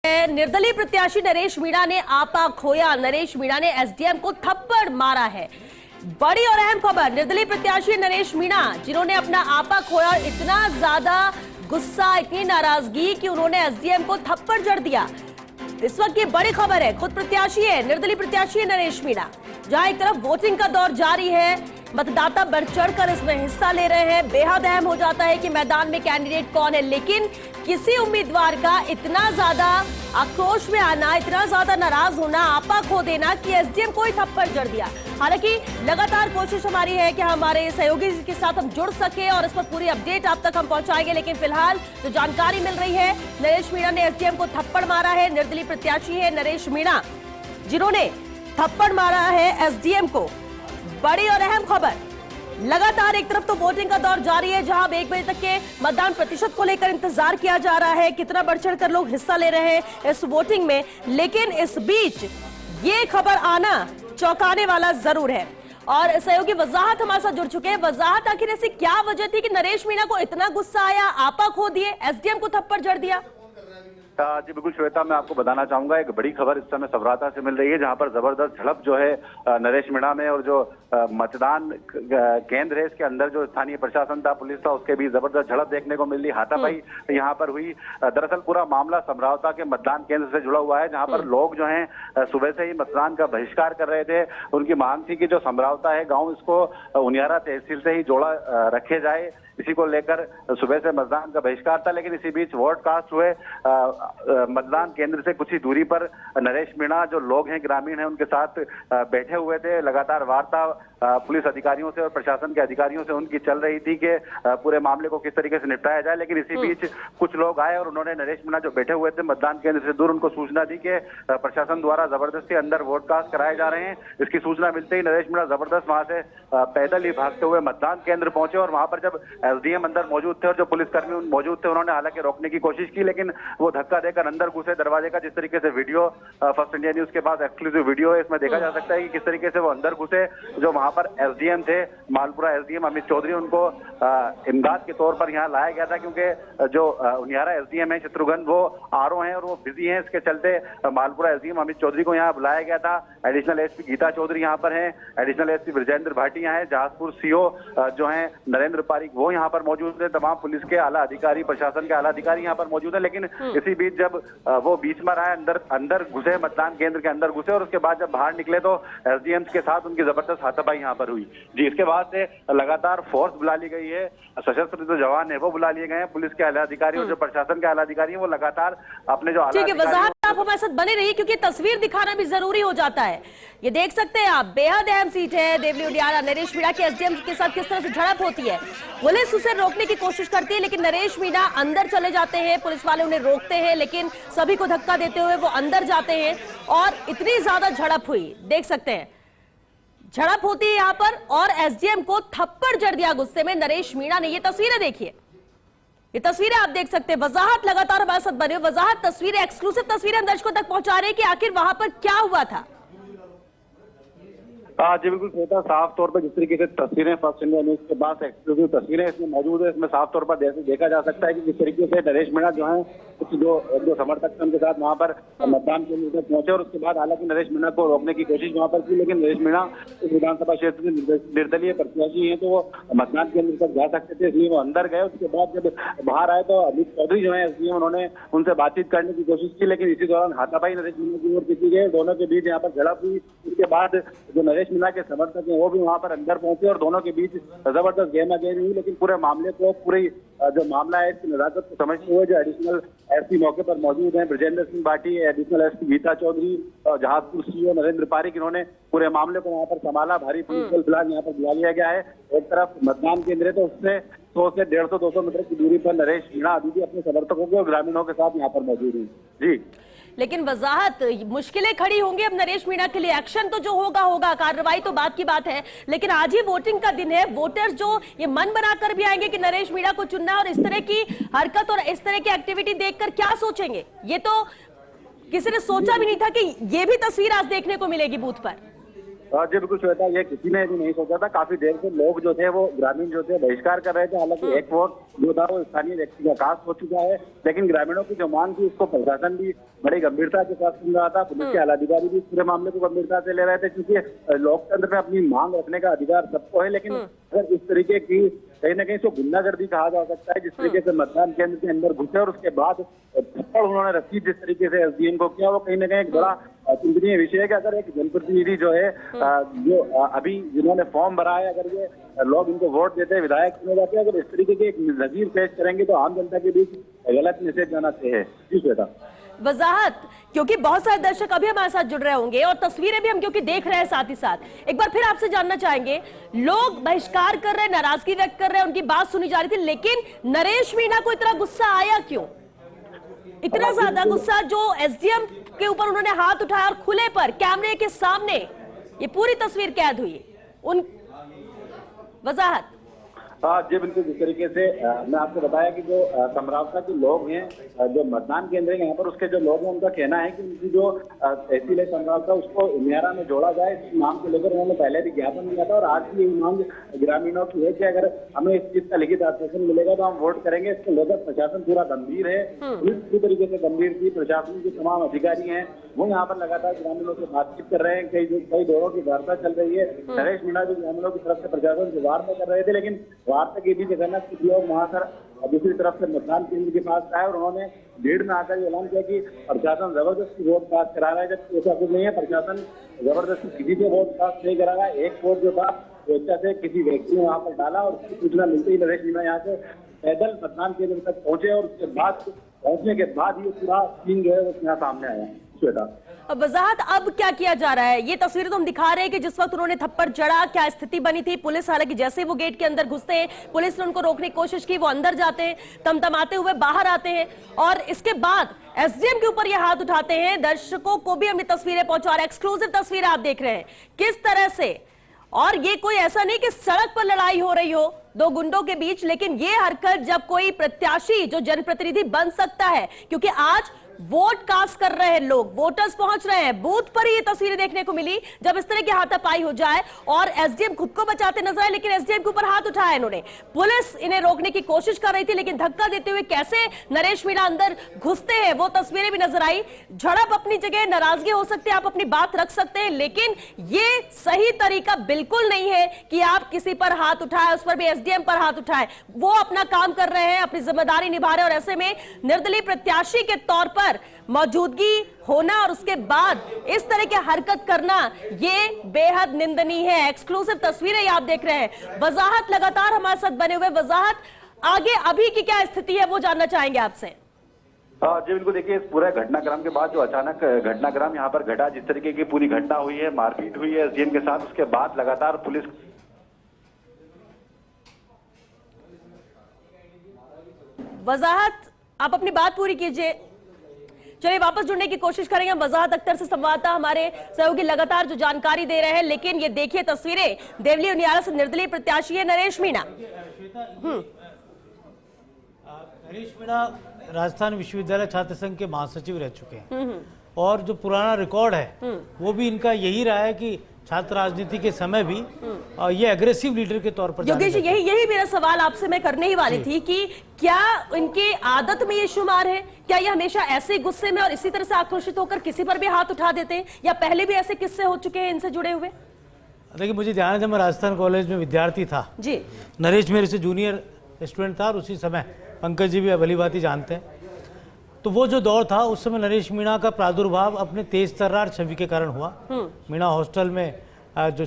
निर्दलीय प्रत्याशी नरेश मीणा ने आपा खोया। नरेश मीणा ने एसडीएम को थप्पड़ मारा है। बड़ी और अहम खबर, निर्दलीय प्रत्याशी नरेश मीणा जिन्होंने अपना आपा खोया, इतना ज्यादा गुस्सा, इतनी नाराजगी कि उन्होंने एसडीएम को थप्पड़ जड़ दिया। इस वक्त की बड़ी खबर है, खुद प्रत्याशी है, निर्दलीय प्रत्याशी है नरेश मीणा। जहां एक तरफ वोटिंग का दौर जारी है, मतदाता बढ़ चढ़कर इसमें हिस्सा ले रहे हैं। बेहद अहम हो जाता है कि मैदान में कैंडिडेट कौन है, लेकिन किसी उम्मीदवार का इतना ज्यादा आक्रोश में आना, इतना ज्यादा नाराज होना, आपा खो देना कि एसडीएम को ही थप्पड़ जड़ दिया। हालांकि लगातार कोशिश हमारी है कि हमारे सहयोगी के साथ हम जुड़ सके और इस पर पूरी अपडेट आप तक हम पहुंचाएंगे, लेकिन फिलहाल जो जानकारी मिल रही है, नरेश मीणा ने एसडीएम को थप्पड़ मारा है। निर्दलीय प्रत्याशी है नरेश मीणा जिन्होंने थप्पड़ मारा है एसडीएम को। बड़ी और अहम खबर, लगातार एक तरफ तो वोटिंग का दौर जारी है, जहां 1 बजे तक के मतदान प्रतिशत को लेकर इंतजार किया जा रहा है, कितना बढ़ चढ़कर लोग हिस्सा ले रहे हैं इस वोटिंग में। लेकिन इस बीच ये खबर आना चौंकाने वाला जरूर है और सहयोगी वजाहत हमारे साथ जुड़ चुके हैं। वजाहत, आखिर ऐसी क्या वजह थी कि नरेश मीणा को इतना गुस्सा आया, आपा खो दिए, एसडीएम को थप्पड़ जड़ दिया? जी बिल्कुल श्वेता, मैं आपको बताना चाहूंगा, एक बड़ी खबर इस समय सबराता से मिल रही है, जहां पर जबरदस्त झड़प जो है नरेश मीणा में और जो मतदान केंद्र है इसके अंदर जो स्थानीय प्रशासन था, पुलिस था, उसके बीच जबरदस्त झड़प देखने को मिल रही। हाथापाई यहाँ पर हुई। दरअसल पूरा मामला समरावता के मतदान केंद्र से जुड़ा हुआ है, जहाँ पर लोग जो है सुबह से ही मतदान का बहिष्कार कर रहे थे। उनकी मांग थी कि जो समरावता है गाँव, इसको उनियारा तहसील से ही जोड़ा रखे जाए। इसी को लेकर सुबह से मतदान का बहिष्कार था, लेकिन इसी बीच वोट कास्ट हुए। मतदान केंद्र से कुछ ही दूरी पर नरेश मीणा, जो लोग हैं, ग्रामीण हैं, उनके साथ बैठे हुए थे। लगातार वार्ता पुलिस अधिकारियों से और प्रशासन के अधिकारियों से उनकी चल रही थी कि पूरे मामले को किस तरीके से निपटाया जाए। लेकिन इसी बीच कुछ लोग आए और उन्होंने नरेश मीणा जो बैठे हुए थे मतदान केंद्र से दूर, उनको सूचना दी कि प्रशासन द्वारा जबरदस्ती अंदर वोट कास्ट कराए जा रहे हैं। इसकी सूचना मिलते ही नरेश मीणा जबरदस्त वहां से पैदल ही भागते हुए मतदान केंद्र पहुंचे और वहां पर जब एसडीएम अंदर मौजूद थे और जो पुलिसकर्मी मौजूद थे, उन्होंने हालांकि रोकने की कोशिश की, लेकिन वो धक्का देकर अंदर घुसे। दरवाजे का जिस तरीके से वीडियो फर्स्ट इंडिया न्यूज के पास एक्सक्लूसिव वीडियो है, इसमें देखा जा सकता है कि किस तरीके से वो अंदर घुसे। जो वहां पर एसडीएम थे, मालपुरा एसडीएम अमित चौधरी, उनको इमदाद के तौर पर यहाँ लाया गया था, क्योंकि जो उनियारा एसडीएम है शत्रुघ्न, वो आरओ हैं और वो बिजी हैं। इसके चलते मालपुरा एसडीएम अमित चौधरी को यहाँ बुलाया गया था। एडिशनल एसपी गीता चौधरी यहाँ पर है, एडिशनल एसपी ब्रजेंद्र भाटी यहाँ है, जहाजपुर सीओ जो है नरेंद्र पारिक वो यहाँ पर मौजूद है। तमाम पुलिस के आला अधिकारी, प्रशासन के आला अधिकारी यहाँ पर मौजूद है। लेकिन इसी बीच जब वो बीच में आए, अंदर घुसे, मतदान केंद्र के अंदर घुसे और उसके बाद जब बाहर निकले तो एसडीएम के साथ उनकी जबरदस्त हाथापाई यहाँ पर हुई। जी, इसके बाद से लगातार फोर्स बुला ली गई है, सशस्त्र जो जवान है वो बुला लिए गए हैं। पुलिस के आला अधिकारी और जो प्रशासन के आला अधिकारी है वो लगातार अपने जो आप हमारे साथ बने रहिए, क्योंकि तस्वीर दिखाना भी जरूरी हो जाता है। ये देख सकते हैं आप, बेहद अहम सीट है देवली उनियारा। नरेश मीणा के एसडीएम के साथ किस तरह से झड़प होती है, पुलिस उसे रोकने की कोशिश करती है, लेकिन नरेश मीणा अंदर चले जाते हैं। पुलिस वाले उन्हें रोकते हैं, लेकिन सभी को धक्का देते हुए वो अंदर जाते हैं और इतनी ज्यादा झड़प हुई, देख सकते हैं झड़प होती है यहाँ पर और एसडीएम को थप्पड़ जड़ दिया गुस्से में नरेश मीणा ने। ये तस्वीरें देखिए, ये तस्वीरें आप देख सकते हैं। वजाहत लगातार हमारे साथ बने, वजाहत तस्वीरें, एक्सक्लूसिव तस्वीरें हम दर्शकों तक पहुंचा रहे हैं कि आखिर वहां पर क्या हुआ था। जी बिल्कुल श्वेता, साफ तौर पर जिस तरीके से तस्वीरें फर्स्ट इंडिया न्यूज के पास एक्सक्लूसिव तस्वीरें इसमें मौजूद है, इसमें साफ तौर पर देखा जा सकता है कि किस तरीके से नरेश मीणा जो है कुछ जो समर्थक थे उनके साथ वहां पर मतदान केंद्र तक पहुंचे और उसके बाद हालांकि नरेश मीणा को रोकने की कोशिश वहां पर की, लेकिन नरेश मीणा इस विधानसभा क्षेत्र के निर्दलीय प्रत्याशी हैं तो वो मतदान केंद्र तक जा सकते थे, इसलिए वो अंदर गए। उसके बाद जब बाहर आए तो अमित चौधरी जो है एसडीएम, उन्होंने उनसे बातचीत करने की कोशिश की, लेकिन इसी दौरान हाथापाई नरेश मीणा की ओर की गई। दोनों के बीच यहाँ पर झड़प हुई। उसके बाद जो नरेश मीणा के समर्थक वो भी वहां पर अंदर पहुंचे और दोनों के बीच जबरदस्त गेमागेमी हुई। लेकिन पूरे मामले को, पूरी जो मामला है इसकी नजाकत को समझते हुए जो एडिशनल एसपी मौके पर मौजूद हैं, Brajendra Singh Bhati, additional SP Geeta Chaudhary, Jahazpur CO Narendra Pareek, इन्होंने पूरे मामले को वहां पर संभाला। भारी पुलिस बल फिलहाल यहाँ पर बुला लिया गया है। एक तरफ मतदान केंद्र है तो उससे 100 से 150-200 मीटर की दूरी पर नरेश मीणा अभी भी अपने समर्थकों के और ग्रामीणों के साथ यहाँ पर मौजूद है। जी, लेकिन वजाहत, मुश्किलें खड़ी होंगी अब नरेश मीणा के लिए। एक्शन तो जो होगा, कार्रवाई तो बात की बात है, लेकिन आज ही वोटिंग का दिन है। वोटर्स जो ये मन बनाकर भी आएंगे कि नरेश मीणा को चुनना और इस तरह की हरकत और इस तरह की एक्टिविटी देखकर क्या सोचेंगे, ये तो किसी ने सोचा भी नहीं था कि ये भी तस्वीर आज देखने को मिलेगी बूथ पर। जी बिल्कुल श्वेता, ये किसी ने भी नहीं सोचा था। काफी देर से लोग जो थे वो ग्रामीण जो थे बहिष्कार कर रहे थे। हालांकि एक वोट जो था वो स्थानीय व्यक्ति का कास्ट हो चुका है, लेकिन ग्रामीणों की जो मांग थी उसको प्रशासन भी बड़ी गंभीरता के साथ सुन रहा था। पुलिस के आलाधिकारी भी इस पूरे मामले को गंभीरता से ले रहे थे, क्योंकि लोकतंत्र में अपनी मांग रखने का अधिकार सबको है। लेकिन अगर इस तरीके की कहीं ना कहीं इसको गुंडागर्दी कहा जा सकता है, जिस तरीके से मतदान केंद्र के अंदर घुसे और उसके बाद थप्पड़ उन्होंने रखी जिस तरीके से एसडीएम को किया, वो कहीं ना कहीं एक बड़ा चिंतनीय विषय है कि अगर एक जनप्रतिनिधि जो है जो अभी जिन्होंने फॉर्म भरा है, अगर ये लोग इनको वोट देते हैं, विधायक चुने जाते हैं, अगर इस तरीके के एक नजीर पेश करेंगे तो आम जनता के बीच गलत मैसेज जाना चाहिए। जी श्वेता, वजाहत, क्योंकि बहुत सारे दर्शक अभी हमारे साथ जुड़ रहे होंगे और तस्वीरें भी हम क्योंकि देख रहे हैं साथ ही साथ। एक बार फिर आपसे जानना चाहेंगे, लोग बहिष्कार कर रहे हैं, नाराजगी व्यक्त कर रहे हैं, उनकी बात सुनी जा रही थी, लेकिन नरेश मीणा को इतना गुस्सा आया क्यों? इतना ज्यादा गुस्सा जो एसडीएम के ऊपर उन्होंने हाथ उठाया और खुले पर कैमरे के सामने ये पूरी तस्वीर कैद हुई। उन वजाहत। जी बिल्कुल, जिस तरीके से मैं आपको बताया कि जो समरावता के लोग हैं, जो मतदान केंद्र है यहाँ पर, उसके जो लोग हैं उनका कहना है कि उनकी जो तहसील है समरावता उसको नियारा में जोड़ा जाए। इस मांग को लेकर उन्होंने पहले भी ज्ञापन दिया था और आज भी यही मांग ग्रामीणों की है कि अगर हमें इस चीज का लिखित आश्वासन मिलेगा तो हम वोट करेंगे। इसको लेकर प्रशासन पूरा गंभीर है, पूरी तरीके से गंभीर थी। प्रशासन के तमाम अधिकारी हैं वो यहाँ पर लगातार ग्रामीणों से बातचीत कर रहे हैं, कई दौरों की वार्ता चल रही है। नरेश मीणा भी ग्रामीणों की तरफ से प्रशासन से वार्ता कर रहे थे, लेकिन वार्ता के बीच अचानक कुछ लोग वहां पर दूसरी तरफ से मतदान केंद्र के पास आए और उन्होंने भीड़ में आकर ऐलान किया कि प्रशासन जबरदस्ती वोट कास्ट करा रहा है, जबकि ऐसा कुछ नहीं है। प्रशासन जबरदस्ती किसी से वोट कास्ट नहीं करा रहा है। एक वोट जो था स्वेच्छा से किसी व्यक्ति ने वहां पर डाला और उसकी सूचना मिलते ही नरेश मीणा यहाँ से पैदल मतदान केंद्र तक पहुंचे और उसके बाद पहुंचने के बाद ये पूरा सीन जो है वो यहाँ सामने आया। श्वेता, वजाहत, अब क्या किया जा रहा है? ये तस्वीरें तो हम दिखा रहे हैं कि जिस वक्त उन्होंने थप्पड़ जड़ा, क्या स्थिति बनी थी। पुलिस, हालांकि जैसे वो गेट के अंदर घुसते हैं, पुलिस ने उनको रोकने की कोशिश की, वो अंदर जाते हैं, तमतमाते हुए बाहर आते हैं और इसके बाद एसडीएम के ऊपर ये हाथ उठाते हैं। दर्शकों को भी हमने तस्वीरें पहुंचा रहे हैं, एक्सक्लूसिव तस्वीरें आप देख रहे हैं किस तरह से। और ये कोई ऐसा नहीं कि सड़क पर लड़ाई हो रही हो दो गुंडों के बीच, लेकिन ये हरकत जब कोई प्रत्याशी जो जनप्रतिनिधि बन सकता है, क्योंकि आज वोट कास्ट कर रहे हैं लोग, वोटर्स पहुंच रहे हैं बूथ पर ही ये तस्वीरें देखने को मिली जब इस तरह की हाथापाई हो जाए और एसडीएम खुद को बचाते नजर आए, लेकिन एसडीएम के ऊपर हाथ उठाया इन्होंने। पुलिस इन्हें रोकने की कोशिश कर रही थी, लेकिन धक्का देते हुए कैसे नरेश मीणा अंदर घुसते हैं वो तस्वीरें भी नजर आई। झड़प अपनी जगह, नाराजगी हो सकती है, आप अपनी बात रख सकते हैं, लेकिन ये सही तरीका बिल्कुल नहीं है कि आप किसी पर हाथ उठाए, उस पर भी एसडीएम पर हाथ उठाए। वो अपना काम कर रहे हैं, अपनी जिम्मेदारी निभा रहे हैं और ऐसे में निर्दलीय प्रत्याशी के तौर पर मौजूदगी होना और उसके बाद इस तरह की हरकत करना ये बेहद निंदनीय है। एक्सक्लूसिव तस्वीरें आप देख रहे हैं। वजाहत लगातार हमारे साथ बने हुए, वजाहत आगे अभी की क्या स्थिति है वो जानना चाहेंगे आपसे। जी बिल्कुल, देखिए इस पूरे घटनाक्रम के बाद जो अचानक घटनाक्रम यहाँ पर घटा, जिस तरीके की पूरी घटना हुई है, मारपीट हुई है एसडीएम के साथ, उसके बाद लगातार पुलिस वजाहत आप अपनी बात पूरी कीजिए। चलिए वापस जुड़ने की कोशिश करेंगे। वजाहत अख्तर से संवाददाता हमारे सहयोगी लगातार जो जानकारी दे रहे हैं, लेकिन ये देखिए तस्वीरें, देवली उनियारा से निर्दलीय प्रत्याशी है नरेश मीणा। नरेश मीणा राजस्थान विश्वविद्यालय छात्र संघ के महासचिव रह चुके हैं और जो पुराना रिकॉर्ड है वो भी इनका यही रहा है कि छात्र राजनीति के समय भी ये एग्रेसिव लीडर के तौर पर। योगेश जी, यही मेरा सवाल आपसे मैं करने ही वाली थी कि क्या इनकी आदत में ये शुमार है? क्या ये हमेशा ऐसे गुस्से में और इसी तरह से आक्रोशित होकर किसी पर भी हाथ उठा देते हैं, या पहले भी ऐसे किस्से हो चुके हैं इनसे जुड़े हुए? देखिए, मुझे ध्यान है जब मैं राजस्थान कॉलेज में विद्यार्थी था जी, नरेश मेरे से जूनियर स्टूडेंट था और उसी समय पंकज जी भी भली भांति जानते हैं, तो वो जो दौर था उस समय नरेश मीणा का प्रादुर्भाव अपने तेज तर्रार छवि के कारण हुआ। मीणा हॉस्टल में जो